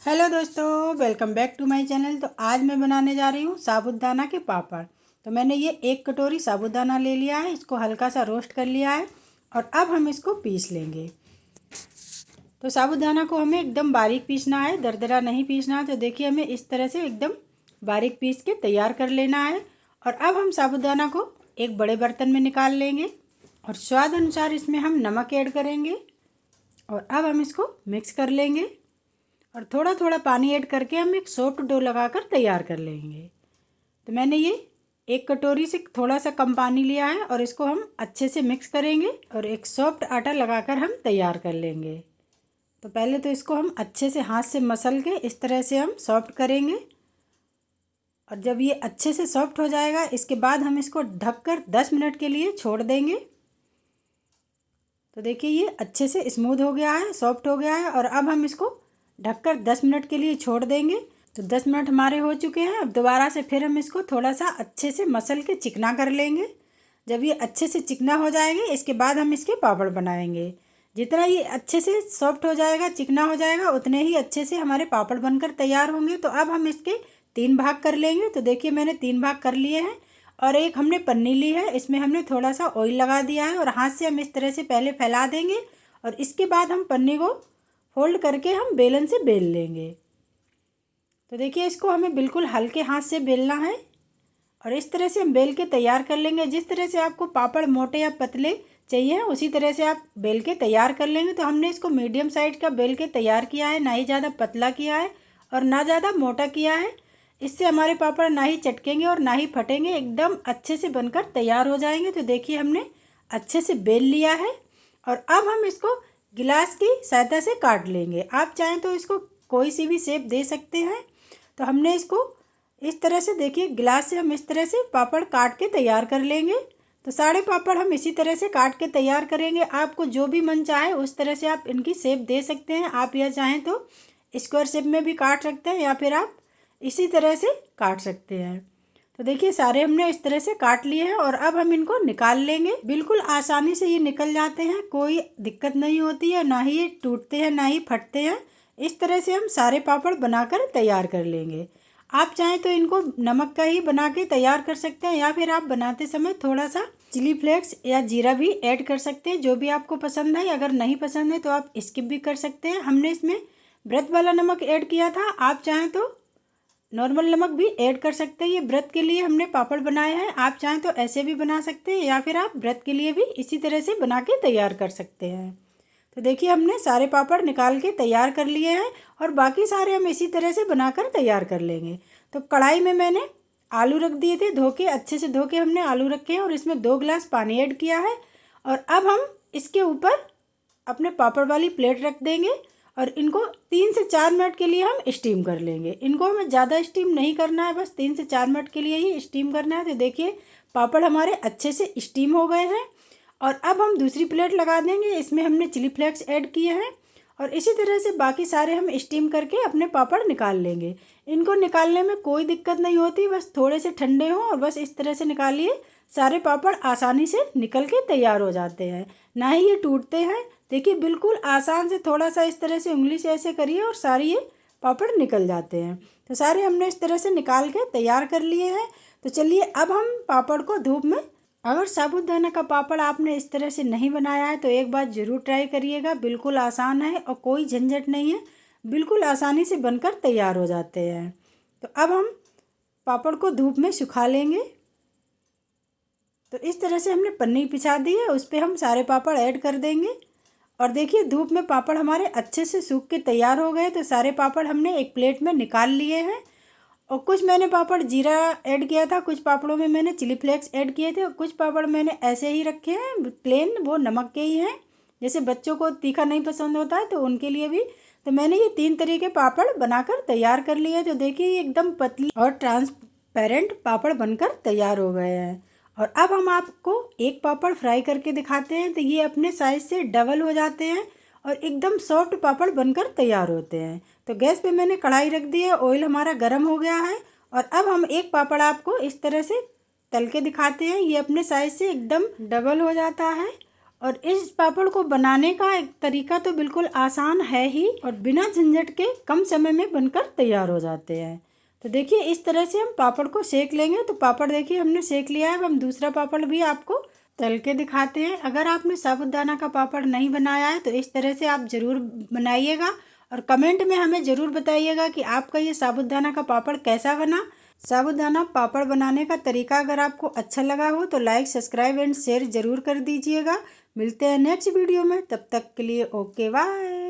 Hello दोस्तों, welcome back to my channel. तो आज मैं बनाने जा रही हूँ साबूदाना के पापड़। तो मैंने ये 1 कटोरी साबूदाना ले लिया है, इसको हल्का सा रोस्ट कर लिया है और अब हम इसको पीस लेंगे। तो साबूदाना को हमें एकदम बारीक पीसना है, दरदरा नहीं पीसना है। तो देखिए हमें इस तरह से एकदम बारीक पीस के तैयार कर लेना है। और अब हम साबूदाना को एक बड़े बर्तन में निकाल लेंगे और स्वाद अनुसार इसमें हम नमक ऐड करेंगे। और अब हम इसको मिक्स कर लेंगे और थोड़ा थोड़ा पानी ऐड करके हम एक सॉफ्ट डो लगाकर तैयार कर लेंगे। तो मैंने ये 1 कटोरी से थोड़ा सा कम पानी लिया है और इसको हम अच्छे से मिक्स करेंगे और एक सॉफ्ट आटा लगाकर हम तैयार कर लेंगे। तो पहले तो इसको हम अच्छे से हाथ से मसल के इस तरह से हम सॉफ्ट करेंगे। और जब ये अच्छे से सॉफ्ट हो जाएगा, इसके बाद हम इसको ढककर 10 मिनट के लिए छोड़ देंगे। तो देखिए ये अच्छे से स्मूथ हो गया है, सॉफ्ट हो गया है। और अब हम इसको ढककर 10 मिनट के लिए छोड़ देंगे। तो 10 मिनट हमारे हो चुके हैं। अब दोबारा से फिर हम इसको थोड़ा सा अच्छे से मसल के चिकना कर लेंगे। जब ये अच्छे से चिकना हो जाएगा, इसके बाद हम इसके पापड़ बनाएंगे। जितना ये अच्छे से सॉफ्ट हो जाएगा, चिकना हो जाएगा, उतने ही अच्छे से हमारे पापड़ बनकर तैयार होंगे। तो अब हम इसके 3 भाग कर लेंगे। तो देखिए मैंने 3 भाग कर लिए हैं और एक हमने पन्नी ली है, इसमें हमने थोड़ा सा ऑयल लगा दिया है और हाथ से हम इस तरह से पहले फैला देंगे और इसके बाद हम पन्नी को फोल्ड करके हम बेलन से बेल लेंगे। तो देखिए इसको हमें बिल्कुल हल्के हाथ से बेलना है और इस तरह से हम बेल के तैयार कर लेंगे। जिस तरह से आपको पापड़ मोटे या पतले चाहिए उसी तरह से आप बेल के तैयार कर लेंगे। तो हमने इसको मीडियम साइज का बेल के तैयार किया है, ना ही ज़्यादा पतला किया है और ना ज़्यादा मोटा किया है। इससे हमारे पापड़ ना ही चटकेंगे और ना ही फटेंगे, एकदम अच्छे से बनकर तैयार हो जाएंगे। तो देखिए हमने अच्छे से बेल लिया है और अब हम इसको गिलास की सहायता से काट लेंगे। आप चाहें तो इसको कोई सी भी शेप दे सकते हैं। तो हमने इसको इस तरह से देखिए गिलास से हम इस तरह से पापड़ काट के तैयार कर लेंगे। तो सारे पापड़ हम इसी तरह से काट के तैयार करेंगे। आपको जो भी मन चाहे उस तरह से आप इनकी शेप दे सकते हैं। आप यह चाहें तो स्क्वायर शेप में भी काट सकते हैं या फिर आप इसी तरह से काट सकते हैं। तो देखिए सारे हमने इस तरह से काट लिए हैं और अब हम इनको निकाल लेंगे। बिल्कुल आसानी से ये निकल जाते हैं, कोई दिक्कत नहीं होती है, ना ही ये टूटते हैं ना ही फटते हैं। इस तरह से हम सारे पापड़ बनाकर तैयार कर लेंगे। आप चाहें तो इनको नमक का ही बना के तैयार कर सकते हैं या फिर आप बनाते समय थोड़ा सा चिली फ्लेक्स या जीरा भी ऐड कर सकते हैं, जो भी आपको पसंद है। अगर नहीं पसंद है तो आप स्किप भी कर सकते हैं। हमने इसमें व्रत वाला नमक ऐड किया था, आप चाहें तो नॉर्मल नमक भी ऐड कर सकते हैं। ये व्रत के लिए हमने पापड़ बनाए हैं, आप चाहें तो ऐसे भी बना सकते हैं या फिर आप व्रत के लिए भी इसी तरह से बना के तैयार कर सकते हैं। तो देखिए हमने सारे पापड़ निकाल के तैयार कर लिए हैं और बाकी सारे हम इसी तरह से बनाकर तैयार कर लेंगे। तो कढ़ाई में मैंने आलू रख दिए थे, धो के अच्छे से धो के हमने आलू रखे हैं और इसमें 2 गिलास पानी ऐड किया है। और अब हम इसके ऊपर अपने पापड़ वाली प्लेट रख देंगे और इनको 3 से 4 मिनट के लिए हम स्टीम कर लेंगे। इनको हमें ज़्यादा स्टीम नहीं करना है, बस 3 से 4 मिनट के लिए ही स्टीम करना है। तो देखिए पापड़ हमारे अच्छे से स्टीम हो गए हैं और अब हम दूसरी प्लेट लगा देंगे। इसमें हमने चिली फ्लेक्स ऐड किए हैं और इसी तरह से बाकी सारे हम स्टीम करके अपने पापड़ निकाल लेंगे। इनको निकालने में कोई दिक्कत नहीं होती, बस थोड़े से ठंडे हों और बस इस तरह से निकालिए। सारे पापड़ आसानी से निकल के तैयार हो जाते हैं, ना ही ये टूटते हैं। देखिए बिल्कुल आसान से थोड़ा सा इस तरह से उंगली से ऐसे करिए और सारे ये पापड़ निकल जाते हैं। तो सारे हमने इस तरह से निकाल के तैयार कर लिए हैं। तो चलिए अब हम पापड़ को धूप में, अगर साबूदाना का पापड़ आपने इस तरह से नहीं बनाया है तो एक बार ज़रूर ट्राई करिएगा। बिल्कुल आसान है और कोई झंझट नहीं है, बिल्कुल आसानी से बनकर तैयार हो जाते हैं। तो अब हम पापड़ को धूप में सुखा लेंगे। तो इस तरह से हमने पन्नी बिछा दी है, उस पर हम सारे पापड़ ऐड कर देंगे और देखिए धूप में पापड़ हमारे अच्छे से सूख के तैयार हो गए। तो सारे पापड़ हमने एक प्लेट में निकाल लिए हैं और कुछ मैंने पापड़ जीरा ऐड किया था, कुछ पापड़ों में मैंने चिली फ्लेक्स ऐड किए थे और कुछ पापड़ मैंने ऐसे ही रखे हैं प्लेन, वो नमक के ही हैं। जैसे बच्चों को तीखा नहीं पसंद होता है तो उनके लिए भी। तो मैंने ये 3 तरह के पापड़ बनाकर तैयार कर लिए। तो देखिए ये एकदम पतली और ट्रांसपेरेंट पापड़ बनकर तैयार हो गए हैं। और अब हम आपको एक पापड़ फ्राई करके दिखाते हैं। तो ये अपने साइज से डबल हो जाते हैं और एकदम सॉफ्ट पापड़ बनकर तैयार होते हैं। तो गैस पे मैंने कढ़ाई रख दी है, ऑयल हमारा गर्म हो गया है और अब हम एक पापड़ आपको इस तरह से तल के दिखाते हैं। ये अपने साइज से एकदम डबल हो जाता है और इस पापड़ को बनाने का एक तरीका तो बिल्कुल आसान है ही और बिना झंझट के कम समय में बनकर तैयार हो जाते हैं। तो देखिए इस तरह से हम पापड़ को सेक लेंगे। तो पापड़ देखिए हमने सेक लिया है। अब हम दूसरा पापड़ भी आपको तल के दिखाते हैं। अगर आपने साबूदाना का पापड़ नहीं बनाया है तो इस तरह से आप ज़रूर बनाइएगा और कमेंट में हमें ज़रूर बताइएगा कि आपका ये साबूदाना का पापड़ कैसा बना। साबूदाना पापड़ बनाने का तरीका अगर आपको अच्छा लगा हो तो लाइक, सब्सक्राइब एंड शेयर ज़रूर कर दीजिएगा। मिलते हैं नेक्स्ट वीडियो में, तब तक के लिए ओके बाय।